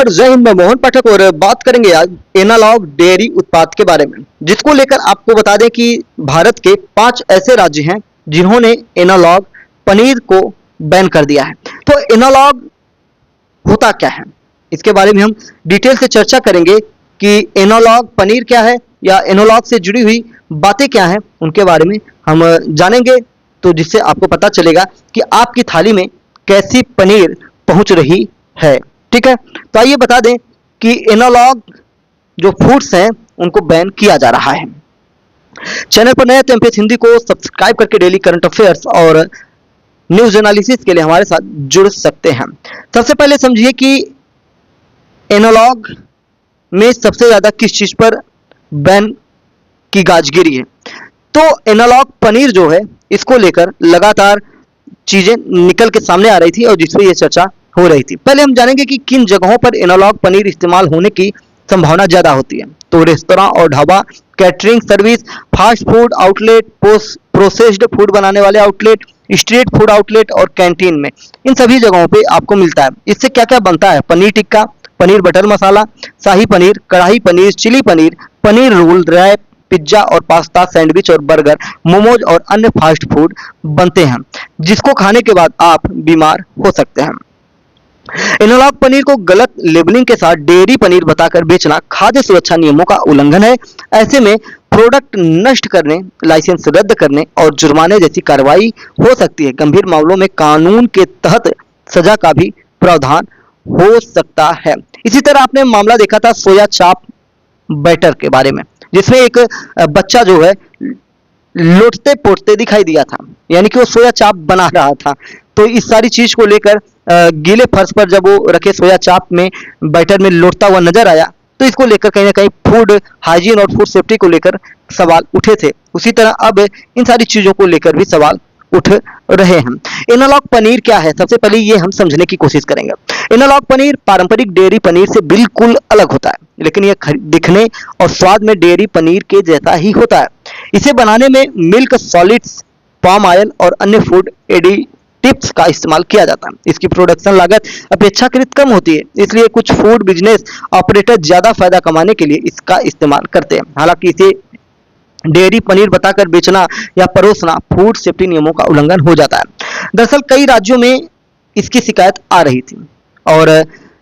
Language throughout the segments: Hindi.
नमस्कार, जय हिंद। मैं मोहन पाठक और बात करेंगे आज एनालॉग डेयरी उत्पाद के बारे में, जिसको लेकर आपको बता दें कि भारत के 5 ऐसे राज्य हैं जिन्होंने एनालॉग पनीर को बैन कर दिया है। तो एनालॉग होता क्या है, इसके बारे में हम डिटेल से चर्चा करेंगे कि एनालॉग पनीर क्या है या एनालॉग से जुड़ी हुई बातें क्या हैं, उनके बारे में हम जानेंगे। तो जिससे आपको पता चलेगा कि आपकी थाली में कैसी पनीर पहुंच रही है। ठीक है, तो आइए बता दें कि एनालॉग जो फूड्स हैं उनको बैन किया जा रहा है। चैनल पर नए तो एमपीएस हिंदी को सब्सक्राइब करके डेली करंट अफेयर्स और न्यूज एनालिसिस के लिए हमारे साथ जुड़ सकते हैं। सबसे पहले समझिए कि एनालॉग में सबसे ज्यादा किस चीज पर बैन की गाजगिरी है। तो एनालॉग पनीर जो है, इसको लेकर लगातार चीजें निकल के सामने आ रही थी और जिस पर यह चर्चा हो रही थी। पहले हम जानेंगे कि किन जगहों पर एनालॉग पनीर इस्तेमाल होने की संभावना ज्यादा होती है। तो रेस्तरां और dhaba, catering service, fast food outlet, processed food बनाने वाले आउटलेट, स्ट्रीट फूड आउटलेट और कैंटीन में, इन सभी जगहों पे आपको मिलता है। इससे क्या क्या बनता है? Paneer tikka, paneer butter masala, shahi paneer, kadai paneer, chilli paneer, paneer roll, wrap, pizza और पास्ता, सैंडविच और बर्गर, मोमोज और अन्य फास्ट फूड बनते हैं, जिसको खाने के बाद आप बीमार हो सकते हैं। एनालॉग पनीर को गलत लेबलिंग के साथ डेयरी पनीर बताकर बेचना खाद्य सुरक्षा नियमों का उल्लंघन है। ऐसे में प्रोडक्ट नष्ट करने, लाइसेंस रद्द करने और जुर्माने जैसी कार्रवाई हो सकती है। गंभीर मामलों में कानून के तहत सजा का भी प्रावधान हो सकता है। इसी तरह आपने मामला देखा था सोया चाप बैटर के बारे में, जिसमें एक बच्चा जो है लौटते पोटते दिखाई दिया था, यानी कि वो सोया चाप बना रहा था। तो इस सारी चीज को लेकर गीले फर्श पर जब वो रखे सोया चाप में बैटर में लौटता हुआ नजर आया, तो इसको लेकर कहीं ना कहीं फूड हाइजीन और फूड सेफ्टी को लेकर सवाल उठे थे। उसी तरह अब इन सारी चीजों को लेकर भी सवाल उठ रहे हैं। एनालॉग पनीर क्या है, सबसे पहले ये हम समझने की कोशिश करेंगे। एनालॉग पनीर पारंपरिक डेयरी पनीर से बिल्कुल अलग होता है, लेकिन यह दिखने और स्वाद में डेयरी पनीर के जैसा ही होता है। इसे बनाने में मिल्क सॉलिड्स, पाम ऑयल और अन्य फूड एडिटिव्स का इस्तेमाल किया जाता है। इसकी प्रोडक्शन लागत अपेक्षाकृत कम होती है, इसलिए कुछ फूड बिजनेस ऑपरेटर ज्यादा फायदा कमाने के लिए इसका इस्तेमाल करते हैं। हालांकि इसे डेयरी पनीर बताकर बेचना या परोसना फूड सेफ्टी नियमों का उल्लंघन हो जाता है। दरअसल कई राज्यों में इसकी शिकायत आ रही थी और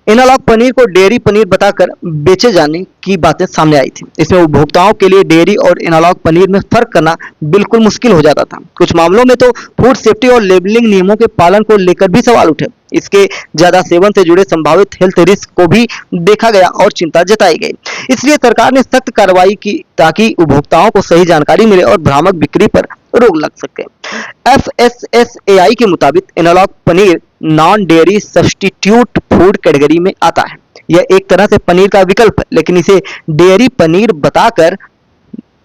एनालॉग पनीर को डेयरी पनीर बताकर बेचे जाने की बातें सामने आई थी। इसमें उपभोक्ताओं के लिए डेयरी और एनालॉग पनीर में फर्क करना बिल्कुल मुश्किल हो जाता था। कुछ मामलों में तो फूड सेफ्टी और लेबलिंग नियमों के पालन को लेकर भी सवाल उठे। इसके ज्यादा सेवन से जुड़े संभावित हेल्थ रिस्क को भी देखा गया और चिंता जताई गई। इसलिए सरकार ने सख्त कार्रवाई की ताकि उपभोक्ताओं को सही जानकारी मिले और भ्रामक बिक्री पर रोक लग सके। FSSAI के मुताबिक analogue paneer non dairy substitute food category में आता है। यह एक तरह से पनीर का विकल्प है, लेकिन इसे डेयरी पनीर बताकर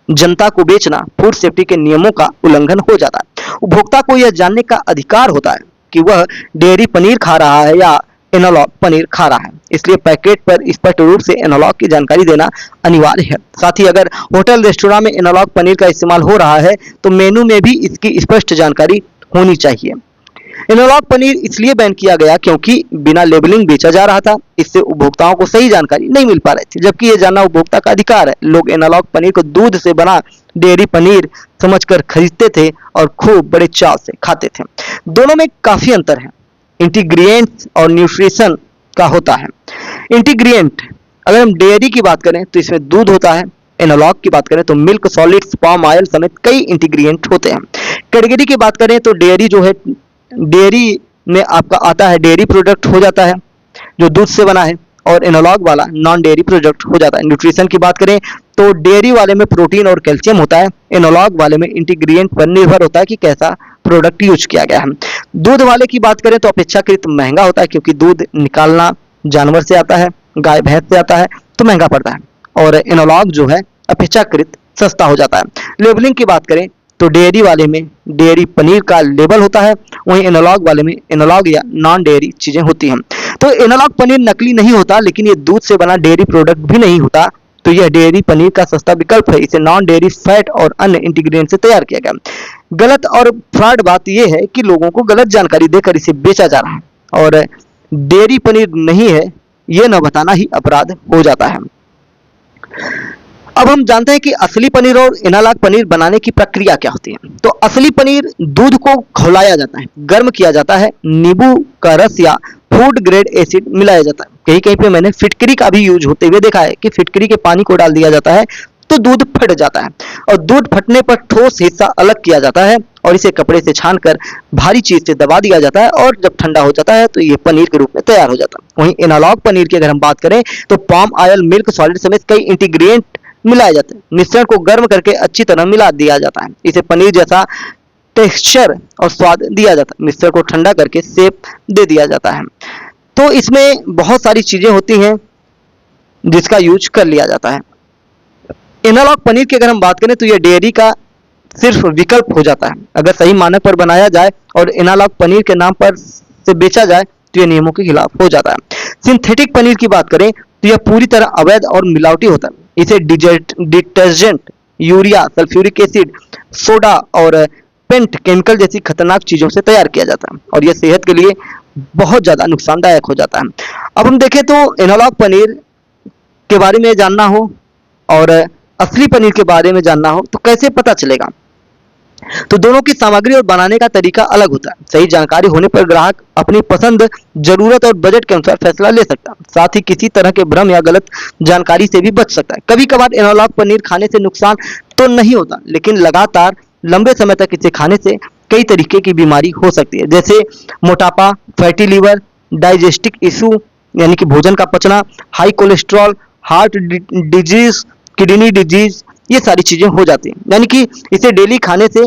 जनता को बेचना फूड सेफ्टी के नियमों का उल्लंघन हो जाता है। उपभोक्ता को यह जानने का अधिकार होता है कि वह डेयरी पनीर खा रहा है या एनालॉग पनीर खा रहा है, इसलिए पैकेट पर स्पष्ट रूप से एनालॉग की जानकारी देना अनिवार्य है। साथ ही अगर होटल रेस्टोरेंट में एनालॉग पनीर का इस्तेमाल हो रहा है तो मेनू में भी इसकी स्पष्ट जानकारी होनी चाहिए। एनालॉग पनीर इसलिए बैन किया गया क्योंकि बिना लेबलिंग बेचा जा रहा था। इससे उपभोक्ताओं को सही जानकारी नहीं मिल पा रही थी, जबकि यह जानना उपभोक्ता का अधिकार है। लोग एनालॉग पनीर को दूध से बना डेयरी पनीर समझकर खरीदते थे और खूब बड़े चाव से खाते थे। दोनों में काफी अंतर है, इंटीग्रिएंट्स और न्यूट्रिशन का होता है। इंटीग्रिएंट अगर हम डेयरी की बात करें तो इसमें दूध होता है, एनालॉग की बात करें तो मिल्क सॉलिड्स, पाम ऑयल समेत कई इंटीग्रिएंट होते हैं। कैटेगरी की बात करें तो डेयरी जो है, डेयरी में आपका आता है डेयरी प्रोडक्ट हो जाता है जो दूध से बना है, और एनालॉग वाला नॉन डेयरी प्रोडक्ट हो जाता है। न्यूट्रिशन की बात करें तो डेयरी वाले में प्रोटीन और कैल्शियम होता है, एनालॉग वाले में इंटीग्रिएंट पर निर्भर होता है कि कैसा प्रोडक्ट यूज किया गया है। दूध वाले की बात करें तो अपेक्षाकृत महंगा होता है, क्योंकि दूध निकालना जानवर से आता है, गाय भैंस से आता है, तो महंगा पड़ता है। और एनालॉग जो है अपेक्षाकृत सस्ता हो जाता है। लेबलिंग की बात करें तो डेयरी वाले में डेयरी पनीर का लेबल होता है, वहीं एनालॉग वाले में एनालॉग या नॉन डेयरी चीजें होती हैं। तो एनालॉग पनीर नकली नहीं होता, लेकिन ये दूध से बना डेयरी प्रोडक्ट भी नहीं होता, तो यह डेयरी पनीर का सस्ता विकल्प है। इसे नॉन डेयरी फैट और अन्य इंटीग्रेंट से तैयार किया गया। गलत और फ्रॉड बात यह है कि लोगों को गलत जानकारी देकर इसे बेचा जा रहा है और डेयरी पनीर नहीं है ये न बताना ही अपराध हो जाता है। अब हम जानते हैं कि असली पनीर और एनालॉग पनीर बनाने की प्रक्रिया क्या होती है। तो असली पनीर दूध को खौलाया जाता है, गर्म किया जाता है, नींबू का रस या फूड ग्रेड एसिड मिलाया जाता है। कहीं कहीं पे मैंने फिटकरी का भी यूज होते हुए देखा है कि फिटकरी के पानी को डाल दिया जाता है तो दूध फट जाता है, और दूध फटने पर ठोस हिस्सा अलग किया जाता है और इसे कपड़े से छानकर भारी चीज से दबा दिया जाता है, और जब ठंडा हो जाता है तो ये पनीर के रूप में तैयार हो जाता है। वहीं एनालॉग पनीर की अगर हम बात करें तो पाम ऑयल, मिल्क सॉलिड समेत कई इंटीग्रेंट मिलाए जाते हैं। मिश्रण को गर्म करके अच्छी तरह मिला दिया जाता है, इसे पनीर जैसा टेक्सचर और स्वाद दिया जाता है। मिश्रण को ठंडा करके शेप दे दिया जाता है। तो इसमें बहुत सारी चीजें होती हैं जिसका यूज कर लिया जाता है। एनालॉग पनीर की अगर हम बात करें तो यह डेयरी का सिर्फ विकल्प हो जाता है। अगर सही मानक पर बनाया जाए और एनालॉग पनीर के नाम पर से बेचा जाए तो यह नियमों के खिलाफ हो जाता है। सिंथेटिक पनीर की बात करें तो यह पूरी तरह अवैध और मिलावटी होता है। इसे detergent, urea, sulphuric acid, soda और पेंट केमिकल जैसी खतरनाक चीजों से तैयार किया जाता है, और यह सेहत के लिए बहुत ज्यादा नुकसानदायक हो जाता है। अब हम देखें तो एनालॉग पनीर के बारे में जानना हो और असली पनीर के बारे में जानना हो तो कैसे पता चलेगा? तो दोनों की सामग्री और बनाने का तरीका अलग होता है। सही जानकारी होने पर ग्राहक अपनी पसंद, जरूरत और बजट के अनुसार फैसला ले सकता है। साथ ही किसी तरह के भ्रम या गलत जानकारी से भी बच सकता है। कभी कभार एनालॉग पनीर खाने से नुकसान तो नहीं होता, लेकिन लगातार लंबे समय तक इसे खाने से कई तरीके की बीमारी हो सकती है, जैसे मोटापा, फैटी लीवर, डाइजेस्टिक इशू यानी कि भोजन का पचना, high cholesterol, heart disease, kidney disease, ये सारी चीजें हो जाती हैं। यानी कि इसे डेली खाने से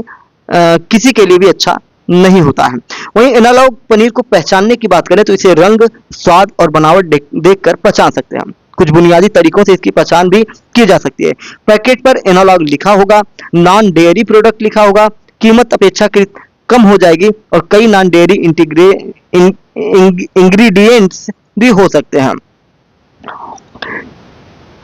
किसी के लिए भी अच्छा नहीं होता है। वहीं एनालॉग पनीर को पहचानने की बात करें तो इसे रंग, स्वाद और बनावट देखकर पहचान सकते हैं हम। कुछ बुनियादी तरीकों से इसकी पहचान भी की जा सकती है। पैकेट पर एनालॉग लिखा होगा, नॉन डेयरी प्रोडक्ट लिखा होगा, कीमत अपेक्षाकृत कम हो जाएगी और कई नॉन डेयरी इंग्रेडिएंट्स भी हो सकते हैं।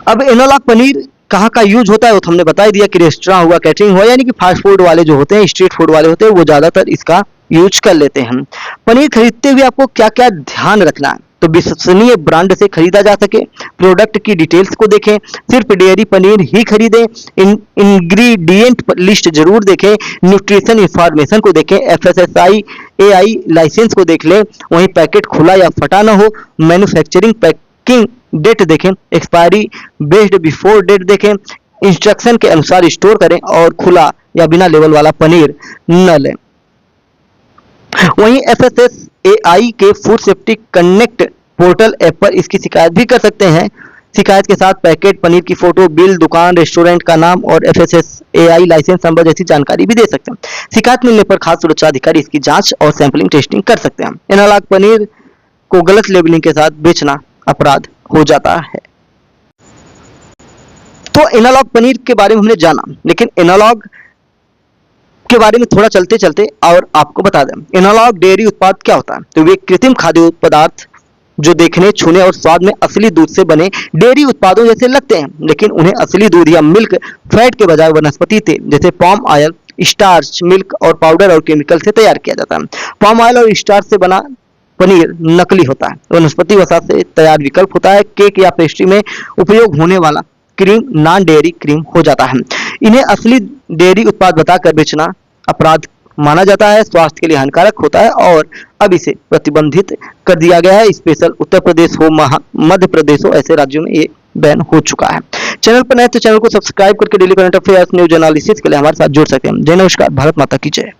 अब एनालॉग पनीर कहाँ का यूज होता है वो तो हमने बता ही दिया कि रेस्टोरेंट हुआ, कैटरिंग हुआ, यानी कि फास्ट फूड वाले जो होते हैं, स्ट्रीट फूड वाले होते हैं, वो ज्यादातर इसका यूज कर लेते हैं। पनीर खरीदते हुए आपको क्या क्या ध्यान रखना है? तो विश्वसनीय ब्रांड से खरीदा जा सके, प्रोडक्ट की डिटेल्स को देखें, सिर्फ डेयरी पनीर ही खरीदें, इंग्रेडिएंट लिस्ट जरूर देखें, न्यूट्रिशन इंफॉर्मेशन को देखें, FSSAI AI लाइसेंस को देख लें, वहीं पैकेट खुला या फटा ना हो, मैन्युफैक्चरिंग पैकिंग डेट देखें, एक्सपायरी बेस्ड बिफोर डेट देखें, इंस्ट्रक्शन के अनुसार स्टोर करें और खुला या बिना लेबल वाला पनीर न लें। वहीं FSSAI के food safety connect portal app पर इसकी शिकायत भी कर सकते हैं। शिकायत के साथ पैकेट, पनीर की फोटो, बिल, दुकान, रेस्टोरेंट का नाम और FSSAI लाइसेंस नंबर जैसी जानकारी भी दे सकते हैं। शिकायत मिलने पर खाद्य सुरक्षा अधिकारी इसकी जांच और सैंपलिंग टेस्टिंग कर सकते हैं। एनालॉग पनीर को गलत लेबलिंग के साथ बेचना अपराध हो जाता है। तो एनालॉग पनीर के बारे में हमने जाना, लेकिन एनालॉग के बारे में थोड़ा चलते चलते और आपको बता दें, एनालॉग डेयरी उत्पाद क्या होता है। तो वे कृत्रिम खाद्य पदार्थ जो देखने, छूने और स्वाद में असली दूध से बने डेयरी उत्पादों जैसे लगते हैं, लेकिन उन्हें असली दूध या मिल्क फैट के बजाय वनस्पति तेल जैसे पाम ऑयल, स्टार्च, मिल्क और पाउडर और केमिकल से तैयार किया जाता है। पाम ऑयल और स्टार्च से बना पनीर नकली होता है, वनस्पति वसा से तैयार विकल्प होता है। केक या पेस्ट्री में उपयोग होने वाला क्रीम नॉन डेयरी क्रीम हो जाता है। इन्हें असली डेयरी उत्पाद बताकर बेचना अपराध माना जाता है, स्वास्थ्य के लिए हानिकारक होता है और अब इसे प्रतिबंधित कर दिया गया है। स्पेशल उत्तर प्रदेश हो, मध्य प्रदेश हो, ऐसे राज्यों में ये बैन हो चुका है। चैनल पर नए तो चैनल को सब्सक्राइब करके daily current affairs, news analysis के लिए हमारे साथ जुड़ सकते हैं। जय नमस्कार, भारत माता की जय।